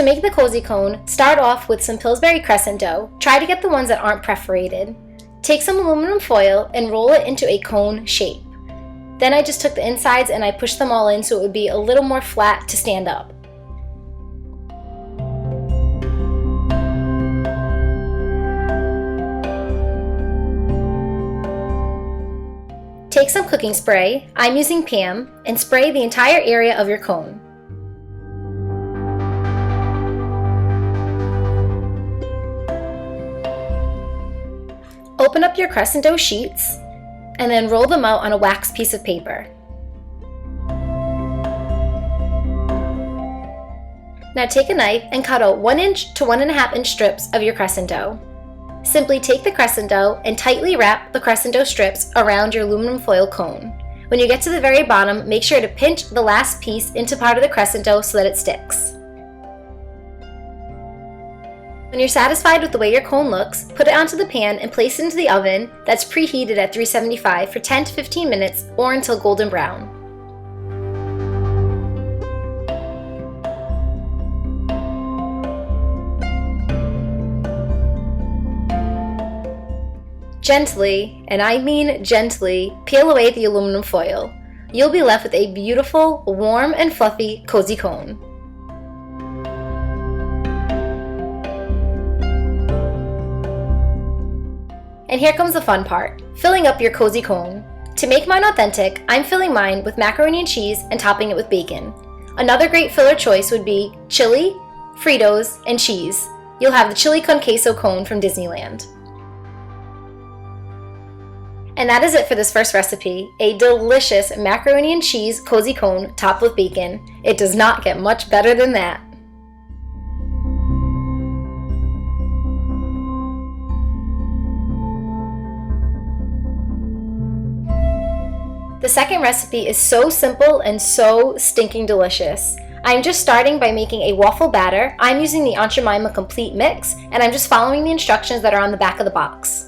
To make the cozy cone, start off with some Pillsbury crescent dough. Try to get the ones that aren't perforated. Take some aluminum foil and roll it into a cone shape. Then I just took the insides and I pushed them all in so it would be a little more flat to stand up. Take some cooking spray, I'm using Pam, and spray the entire area of your cone. Open up your crescent dough sheets and then roll them out on a wax piece of paper. Now take a knife and cut out 1 inch to 1.5 inch strips of your crescent dough. Simply take the crescent dough and tightly wrap the crescent dough strips around your aluminum foil cone. When you get to the very bottom, make sure to pinch the last piece into part of the crescent dough so that it sticks. When you're satisfied with the way your cone looks, put it onto the pan and place it into the oven that's preheated at 375 for 10 to 15 minutes or until golden brown. Gently, and I mean gently, peel away the aluminum foil. You'll be left with a beautiful, warm and fluffy cozy cone. And here comes the fun part, filling up your cozy cone. To make mine authentic, I'm filling mine with macaroni and cheese and topping it with bacon. Another great filler choice would be chili, Fritos, and cheese. You'll have the chili con queso cone from Disneyland. And that is it for this first recipe, a delicious macaroni and cheese cozy cone topped with bacon. It does not get much better than that. The second recipe is so simple and so stinking delicious. I'm just starting by making a waffle batter. I'm using the Aunt Jemima Complete Mix, and I'm just following the instructions that are on the back of the box.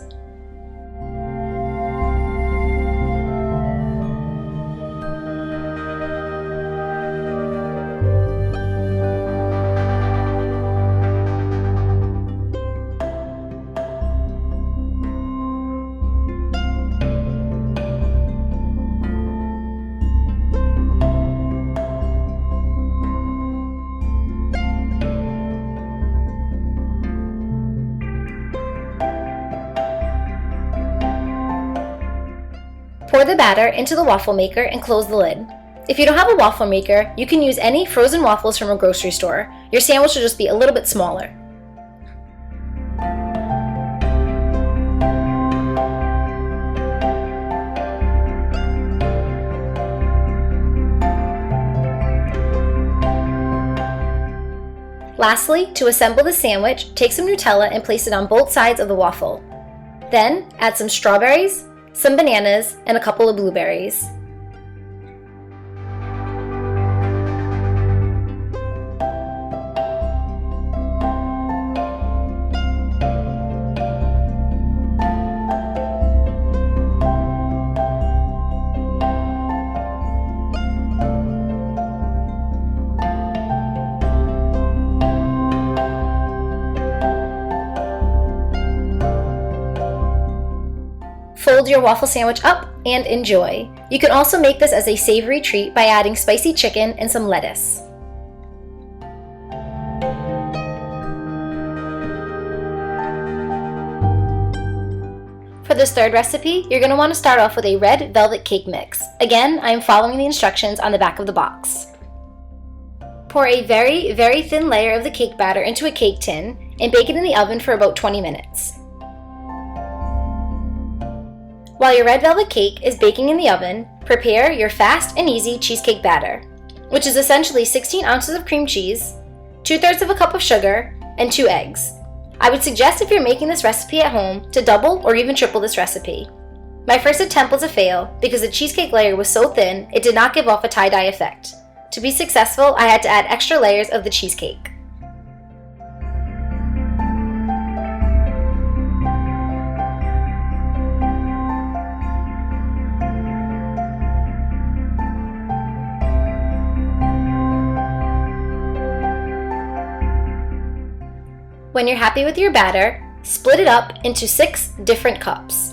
Pour the batter into the waffle maker and close the lid. If you don't have a waffle maker, you can use any frozen waffles from a grocery store. Your sandwich will just be a little bit smaller. Lastly, to assemble the sandwich, take some Nutella and place it on both sides of the waffle. Then, add some strawberries, some bananas, and a couple of blueberries. Fold your waffle sandwich up and enjoy. You can also make this as a savory treat by adding spicy chicken and some lettuce. For this third recipe, you're going to want to start off with a red velvet cake mix. Again, I'm following the instructions on the back of the box. Pour a very, very thin layer of the cake batter into a cake tin and bake it in the oven for about 20 minutes. While your red velvet cake is baking in the oven, prepare your fast and easy cheesecake batter, which is essentially 16 ounces of cream cheese, 2/3 of a cup of sugar, and 2 eggs. I would suggest if you're making this recipe at home to double or even triple this recipe. My first attempt was a fail because the cheesecake layer was so thin it did not give off a tie-dye effect. To be successful, I had to add extra layers of the cheesecake. When you're happy with your batter, split it up into 6 different cups.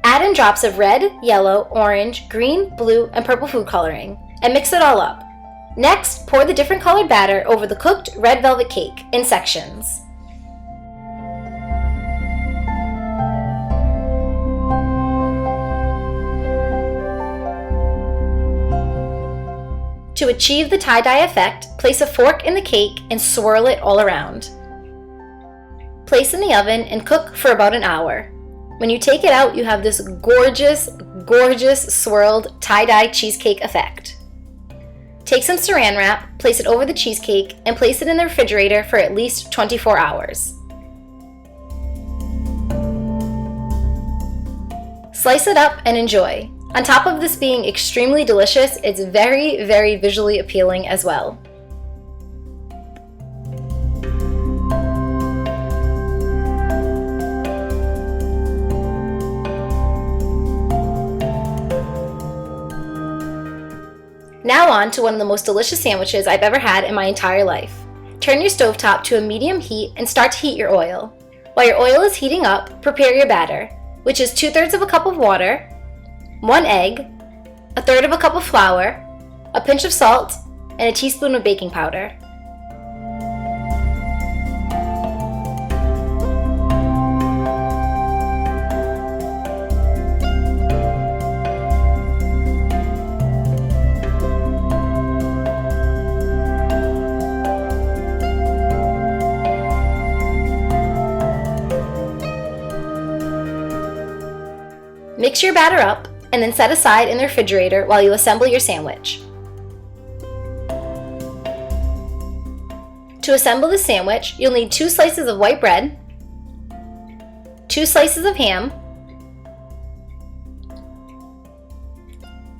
Add in drops of red, yellow, orange, green, blue, and purple food coloring, and mix it all up. Next, pour the different colored batter over the cooked red velvet cake in sections. To achieve the tie-dye effect, place a fork in the cake and swirl it all around. Place in the oven and cook for about an hour. When you take it out, you have this gorgeous, gorgeous swirled tie-dye cheesecake effect. Take some saran wrap, place it over the cheesecake, and place it in the refrigerator for at least 24 hours. Slice it up and enjoy. On top of this being extremely delicious, it's very, very visually appealing as well. Now on to one of the most delicious sandwiches I've ever had in my entire life. Turn your stovetop to a medium heat and start to heat your oil. While your oil is heating up, prepare your batter, which is 2/3 of a cup of water, 1 egg, 1/3 of a cup of flour, a pinch of salt, and a teaspoon of baking powder. Mix your batter up and then set aside in the refrigerator while you assemble your sandwich. To assemble the sandwich, you'll need 2 slices of white bread, 2 slices of ham,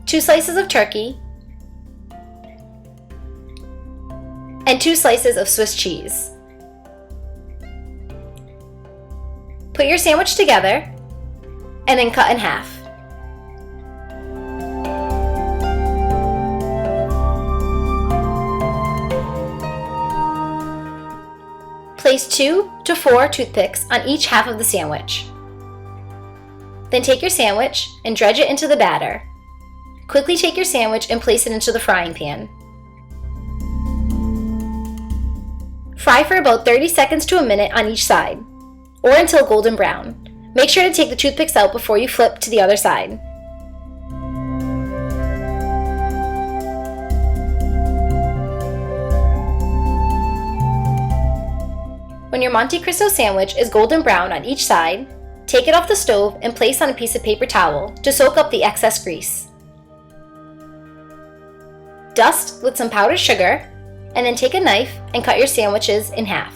2 slices of turkey, and 2 slices of Swiss cheese. Put your sandwich together and then cut in half. Place 2 to 4 toothpicks on each half of the sandwich. Then take your sandwich and dredge it into the batter. Quickly take your sandwich and place it into the frying pan. Fry for about 30 seconds to a minute on each side, or until golden brown. Make sure to take the toothpicks out before you flip to the other side. When your Monte Cristo sandwich is golden brown on each side, take it off the stove and place on a piece of paper towel to soak up the excess grease. Dust with some powdered sugar, and then take a knife and cut your sandwiches in half.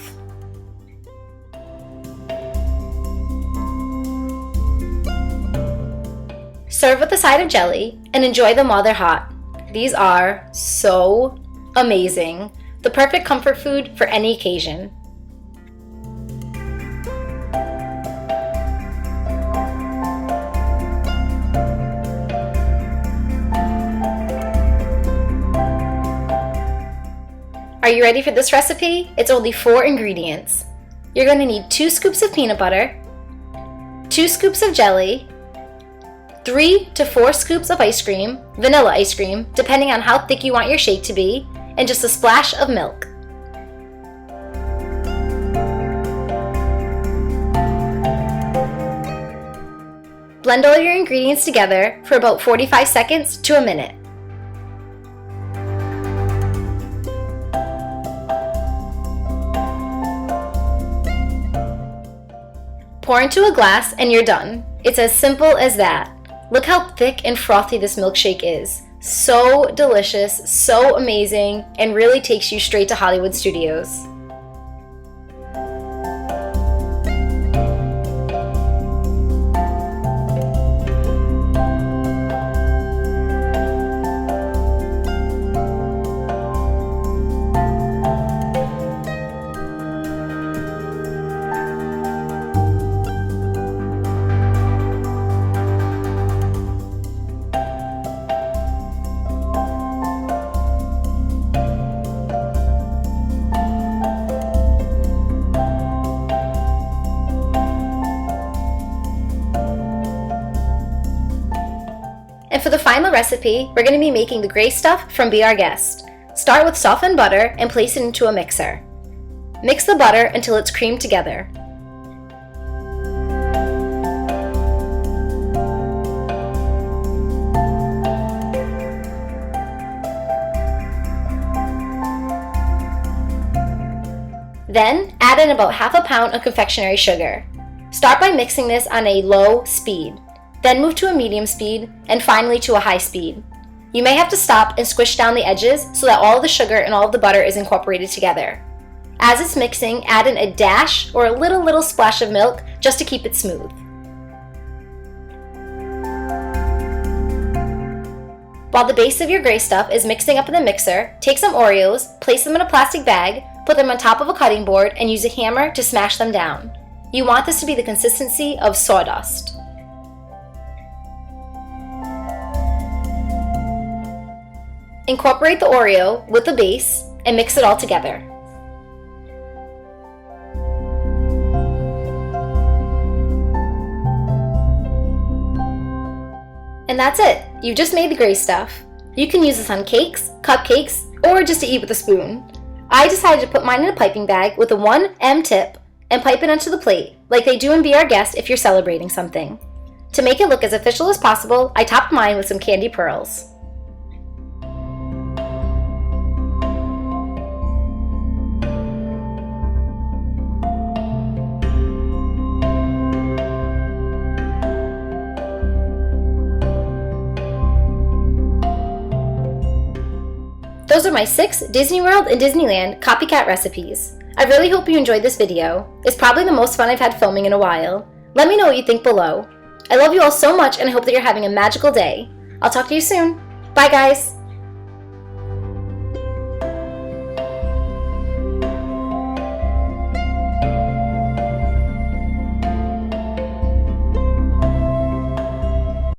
Serve with a side of jelly and enjoy them while they're hot. These are so amazing. The perfect comfort food for any occasion. Are you ready for this recipe? It's only 4 ingredients. You're going to need 2 scoops of peanut butter, 2 scoops of jelly, 3 to 4 scoops of ice cream, vanilla ice cream, depending on how thick you want your shake to be, and just a splash of milk. Blend all your ingredients together for about 45 seconds to a minute. Pour into a glass and you're done. It's as simple as that. Look how thick and frothy this milkshake is. So delicious, so amazing, and really takes you straight to Hollywood Studios. for the final recipe, we're going to be making the gray stuff from Be Our Guest. Start with softened butter and place it into a mixer. Mix the butter until it's creamed together. Then, add in about half a pound of confectionery sugar. Start by mixing this on a low speed, then move to a medium speed, and finally to a high speed. You may have to stop and squish down the edges so that all of the sugar and all of the butter is incorporated together. As it's mixing, add in a dash or a little splash of milk just to keep it smooth. While the base of your gray stuff is mixing up in the mixer, take some Oreos, place them in a plastic bag, put them on top of a cutting board, and use a hammer to smash them down. You want this to be the consistency of sawdust. Incorporate the Oreo with the base and mix it all together. And that's it! You just made the gray stuff. You can use this on cakes, cupcakes, or just to eat with a spoon. I decided to put mine in a piping bag with a 1M tip and pipe it onto the plate, like they do in Be Our Guest if you're celebrating something. To make it look as official as possible, I topped mine with some candy pearls. Those are my 6 Disney World and Disneyland copycat recipes. I really hope you enjoyed this video. It's probably the most fun I've had filming in a while. Let me know what you think below. I love you all so much and I hope that you're having a magical day. I'll talk to you soon. Bye guys!